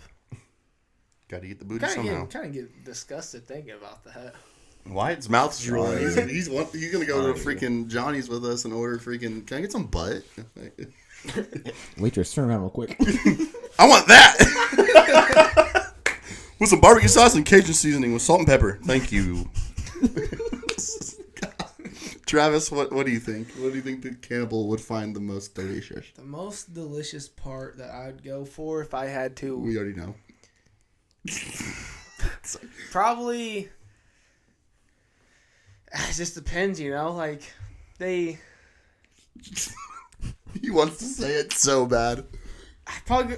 Got to eat the booty somehow. Kind of get disgusted thinking about that. Wyatt's mouth is rolling. Sorry. He's gonna go to freaking Johnny's with us and order freaking. Can I get some butt? Waitress, turn around real quick. I want that. With some barbecue sauce and Cajun seasoning with salt and pepper. Thank you. Travis, what do you think? What do you think the cannibal would find the most delicious? The most delicious part that I'd go for if I had to. We already know. Probably. It just depends, you know. Like they. He wants to say it so bad. I'd probably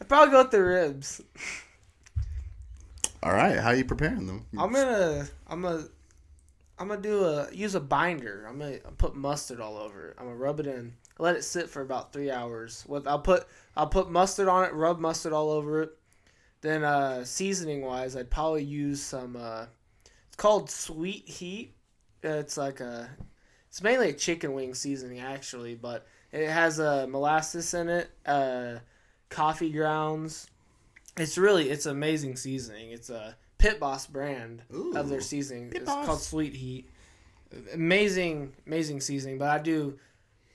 go with the ribs. All right, how are you preparing them? I'm gonna use a binder. I'm gonna put mustard all over it. I'm gonna rub it in. Let it sit for about 3 hours. I'll put mustard on it. Rub mustard all over it. Then seasoning wise, I'd probably use some. It's called Sweet Heat. It's it's mainly a chicken wing seasoning actually, but it has molasses in it, coffee grounds. It's amazing seasoning. It's a Pit Boss brand of their seasoning. It's called Sweet Heat. Amazing seasoning. But I do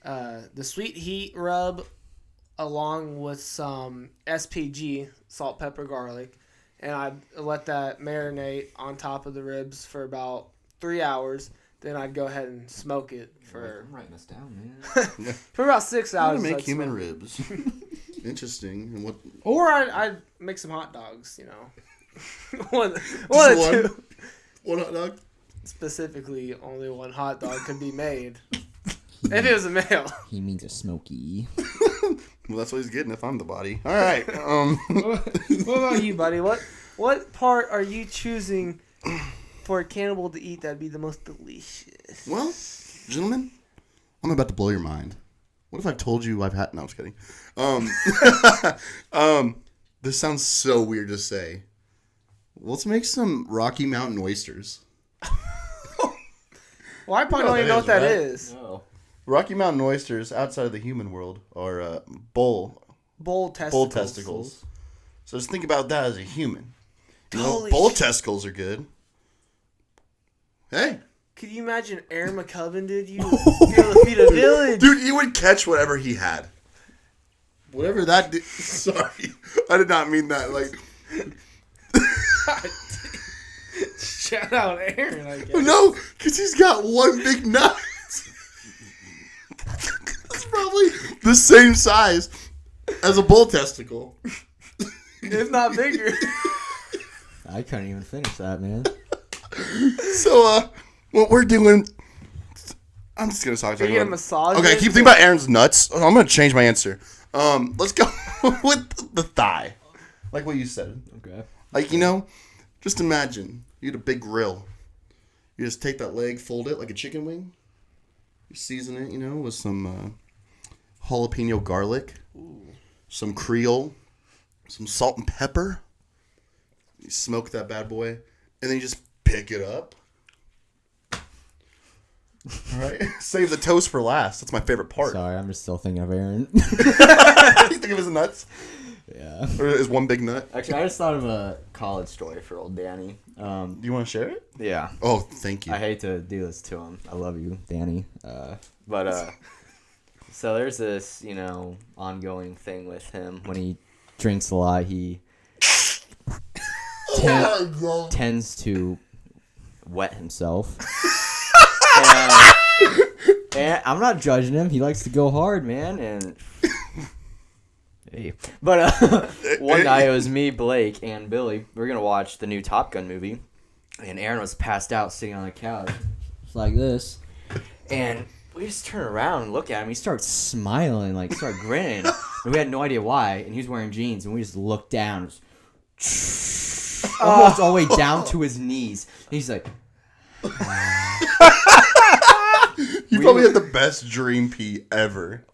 the Sweet Heat rub along with some SPG, salt, pepper, garlic, and I let that marinate on top of the ribs for about 3 hours. Then I'd go ahead and smoke it for. I'm writing this down, man. For about 6 hours. I'm gonna make human ribs. Interesting. And what? Or I'd make some hot dogs, you know. one Just or two. One hot dog? Specifically, only one hot dog could be made. If it was a male. He means a smoky. Well, that's what he's getting if I'm the body. All right. What about you, buddy? What part are you choosing for a cannibal to eat that'd be the most delicious? Well, gentlemen, I'm about to blow your mind. What if I told you I've had... No, I'm just kidding. This sounds so weird to say. Let's make some Rocky Mountain oysters. Well, I probably don't even know what that is. No. Rocky Mountain oysters outside of the human world are bull testicles. So just think about that as a human. You know, bull testicles are good. Hey. Could you imagine Aaron McCubbin, dude? You're able to feed a village. Dude, he would catch whatever he had. Whatever that... Sorry. I did not mean that. Like... Shout out Aaron, I guess. No, because he's got one big nut. It's probably the same size as a bull testicle. If not bigger. I couldn't even finish that, man. So, what we're doing... I'm just going to talk You're about... gonna massage Okay, it? keep thinking about Aaron's nuts. I'm going to change my answer. Let's go with the thigh. Like what you said. Okay. Like, you know, just imagine you had a big grill. You just take that leg, fold it like a chicken wing. You season it, you know, with some jalapeno garlic, some Creole, some salt and pepper. You smoke that bad boy, and then you just pick it up. All right? Save the toast for last. That's my favorite part. Sorry, I'm just still thinking of Aaron. You think of his nuts? Yeah. Or his one big nut? Actually, I just thought of a college story for old Danny. Do you want to share it? Yeah. Oh, thank you. I hate to do this to him. I love you, Danny. So there's this, you know, ongoing thing with him. When he drinks a lot, he tends to wet himself. and I'm not judging him. He likes to go hard, man. And hey. But one night it was me, Blake, and Billy. We were going to watch the new Top Gun movie. And Aaron was passed out sitting on the couch. Just like this. And we just turn around and look at him. He starts smiling, like, start grinning. And we had no idea why. And he was wearing jeans. And we just looked down. Almost all the way down to his knees. And he's like... You probably had the best dream pee ever.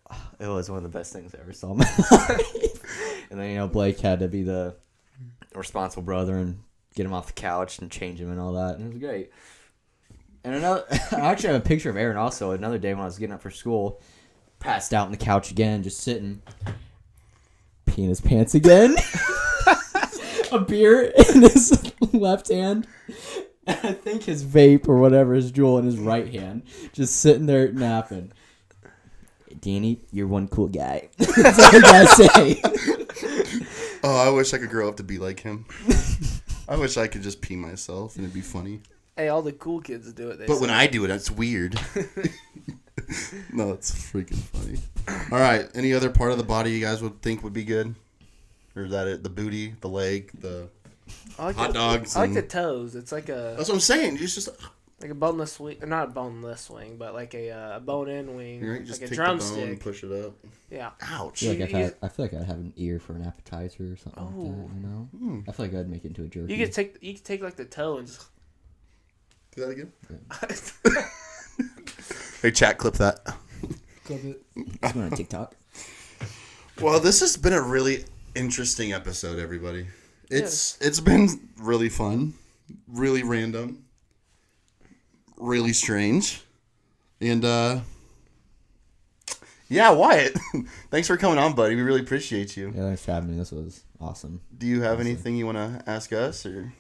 It was one of the best things I ever saw in my life. And then, you know, Blake had to be the responsible brother and get him off the couch and change him and all that. And it was great. And another, I actually have a picture of Aaron also. Another day when I was getting up for school, passed out on the couch again, just sitting, peeing his pants again. A beer in his left hand. And I think his vape or whatever, his jewel in his right hand. Just sitting there napping. Danny, you're one cool guy. That's all I gotta say. Oh, I wish I could grow up to be like him. I wish I could just pee myself and it'd be funny. Hey, all the cool kids do it. But when I do it, it's weird. No, it's freaking funny. All right. Any other part of the body you guys would think would be good? Or is that it? The booty, the leg, the hot dogs? I like the toes. It's like a... That's what I'm saying. It's just... Like a boneless wing. Not a boneless wing, but like a bone-in wing. Right, just like take a drumstick. the bone and push it up. Yeah. Ouch. I feel like I'd have an ear for an appetizer or something like that, you know? I feel like I'd make it into a jerky. You could take like the toe and just... Do that again? Yeah. Hey, chat, clip that. Clip it. It's going on TikTok. Well, this has been a really interesting episode, everybody. It's been really fun, really random, really strange, and yeah, Wyatt, thanks for coming on, buddy. We really appreciate you. Yeah, thanks for having me. This was awesome. Do you have anything you want to ask us, or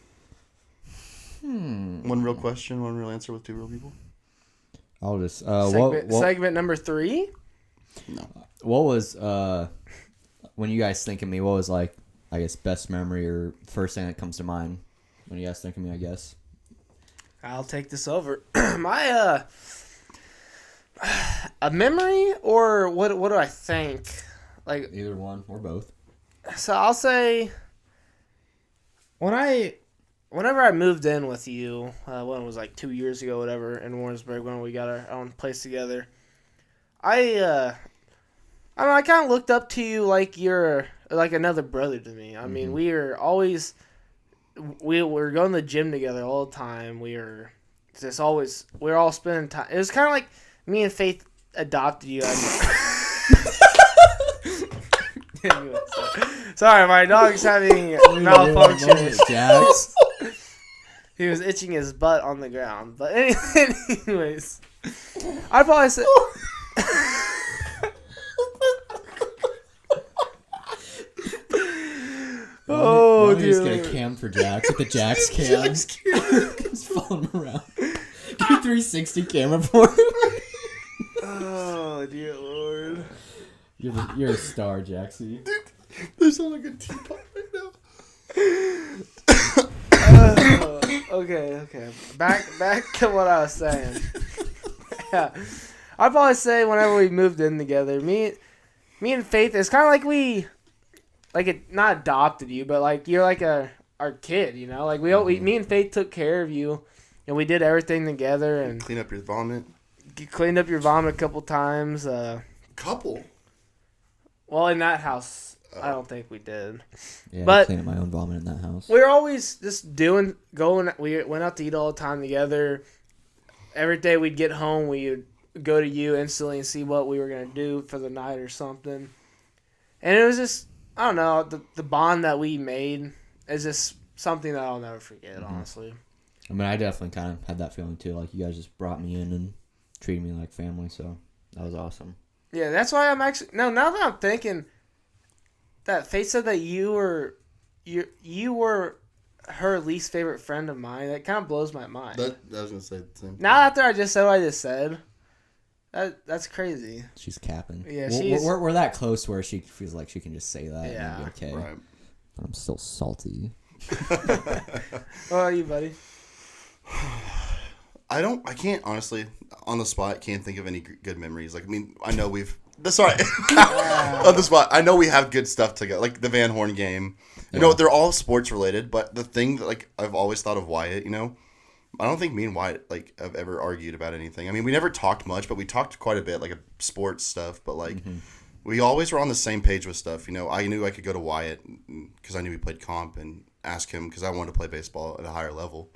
one real question, one real answer with two real people? I'll just segment number 3. No. What was when you guys think of me? What was like, I guess, best memory or first thing that comes to mind when you guys think of me? I guess I'll take this over. My a memory, or what do I think? Like Either one or both. So I'll say whenever I moved in with you, when it was like 2 years ago, whatever, in Warrensburg when we got our own place together, I don't know, I kind of looked up to you like you're like another brother to me. I mean, we were going to the gym together all the time. We were all spending time. It was kind of like me and Faith adopted you. Anyway, sorry, my dog's having malfunction. Jax. He was itching his butt on the ground. But anyways, I'd probably say. Oh, dude. He's get a cam for Jax with the Jax cam. Just following him around. Do 360 camera for him. Oh, dear Lord. You're a star, Jaxie. Dude, there's like a teapot right now. Okay. Back to what I was saying. Yeah. I'd probably say whenever we moved in together, me and Faith, it's kind of like we, like it not adopted you, but like you're like our kid, you know. Like me and Faith took care of you, and we did everything together and Clean up your vomit. cleaned up your vomit a couple times. Couple. Well, in that house, I don't think we did. Yeah, But I cleaned up my own vomit in that house. We were always just going. We went out to eat all the time together. Every day we'd get home, we would go to you instantly and see what we were gonna do for the night or something. And it was just, I don't know, the bond that we made is just something that I'll never forget. Honestly. I mean, I definitely kind of had that feeling too. Like you guys just brought me in and treated me like family, so that was awesome. Yeah, that's why I'm actually now that I'm thinking that Faith said that you were her least favorite friend of mine. That kind of blows my mind. I was gonna say the same. Now after I just said what I just said, that's crazy. She's capping. Yeah, we're that close where she feels like she can just say that Yeah. and be okay. Right. But I'm still salty. What are you, buddy? I can't honestly, on the spot, can't think of any good memories. Like, I mean, I know on the spot, I know we have good stuff together, like the Van Horn game. You know, they're all sports related, but the thing that, like, I've always thought of Wyatt, you know, I don't think me and Wyatt, like, have ever argued about anything. I mean, we never talked much, but we talked quite a bit, like, sports stuff, but, like, we always were on the same page with stuff, you know. I knew I could go to Wyatt because I knew he played comp and ask him because I wanted to play baseball at a higher level,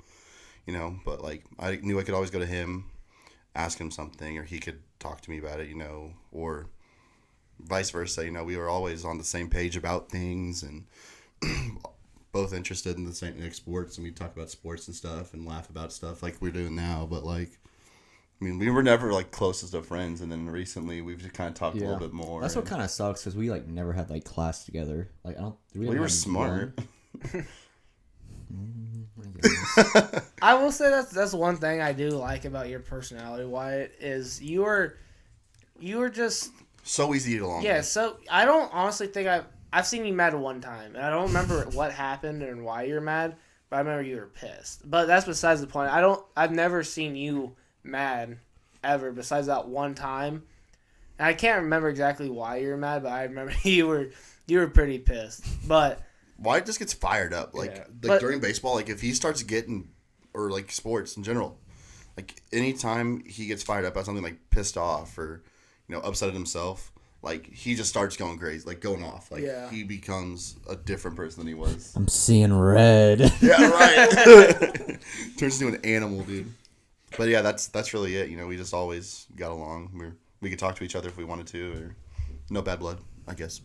you know, but, like, I knew I could always go to him, ask him something, or he could talk to me about it, you know, or vice versa, you know. We were always on the same page about things and both interested in the same sports, and we talk about sports and stuff and laugh about stuff like we're doing now. But, like, I mean, we were never, like, closest of friends, and then recently we've just kind of talked a little bit more. That's what kind of sucks, because we, like, never had, like, class together. Like, we were smart. I will say that's one thing I do like about your personality, Wyatt, is you are just so easy to get along. Yeah, with. so I don't honestly think I've seen you mad one time, and I don't remember what happened and why you're mad, but I remember you were pissed. But that's besides the point. I've never seen you mad ever besides that one time. And I can't remember exactly why you were mad, but I remember you were pretty pissed. But Wyatt just gets fired up, during baseball. Like, if he starts getting, or like sports in general, like anytime he gets fired up about something, like pissed off or, you know, upset at himself, like he just starts going crazy, like going off. Like he becomes a different person than he was. I'm seeing red. Yeah, right. Turns into an animal, dude. But yeah, that's really it. You know, we just always got along. We could talk to each other if we wanted to, or no bad blood, I guess.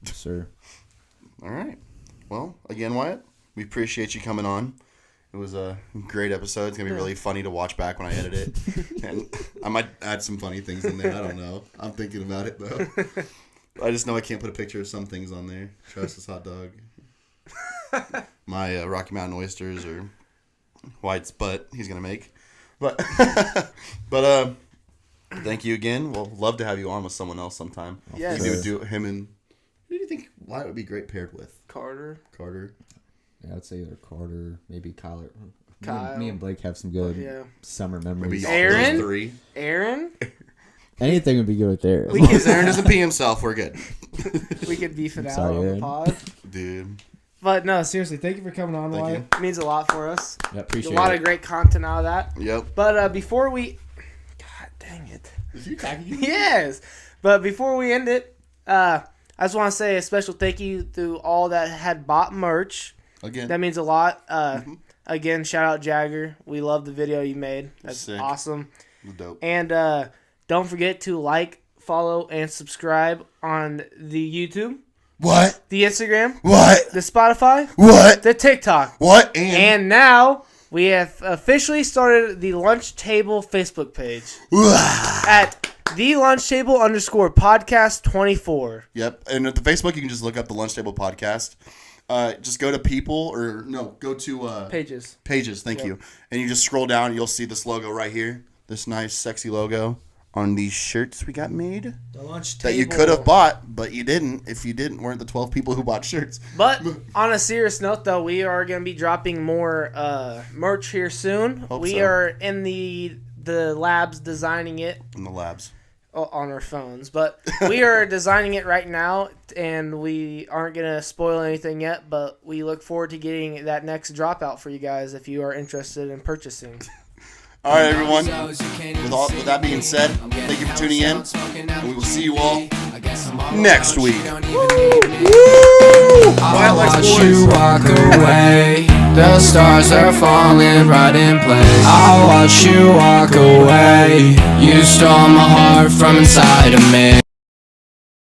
Sir. All right. Well, again, Wyatt, we appreciate you coming on. It was a great episode. It's going to be really funny to watch back when I edit it. And I might add some funny things in there. I don't know. I'm thinking about it, though. I just know I can't put a picture of some things on there. Travis's hot dog. My Rocky Mountain oysters, or Wyatt's butt he's going to make. But thank you again. We'll love to have you on with someone else sometime. Yes. We would do him and... Who do you think Wyatt would be great paired with? Carter. Yeah, I'd say either Carter, maybe Kyle. Kyle. Me and Blake have some good summer memories. Maybe Aaron? those three. Aaron? Anything would be good with Aaron. As long as Aaron doesn't pee himself, we're good. We could beef it out Sorry, on the Aaron. pod. Dude. But no, seriously, thank you for coming on, Thank Wyatt. It means a lot for us. Yeah, appreciate A lot it. of great content out of that. Yep. But before we... God dang it. Is you talking? Yes. But before we end it, I just want to say a special thank you to all that had bought merch. Again. That means a lot. Again, shout out Jagger. We love the video you made. That's Sick. awesome. Dope. And don't forget to like, follow, and subscribe on the YouTube, What? the Instagram, What? the Spotify, What? the TikTok. What? And now we have officially started the Lunch Table Facebook page at the Lunch Table _podcast 24. Yep. And at the Facebook, you can just look up the Lunch Table Podcast. Just go to go to Pages. Pages. Thank you. And you just scroll down. You'll see this logo right here. This nice, sexy logo on these shirts we got made. The Lunch That Table. you could have bought, but you didn't. If you weren't the 12 people who bought shirts. But on a serious note, though, we are going to be dropping more merch here soon. Hope we so. are in the labs designing it. In the labs. On our phones, but we are designing it right now, and we aren't going to spoil anything yet, but we look forward to getting that next dropout for you guys if you are interested in purchasing. All right, everyone. With that being said, thank you for tuning in, and we will see you all next week. I'll watch you walk away. The stars are falling right in place. I'll watch you walk away. You stole my heart from inside of me.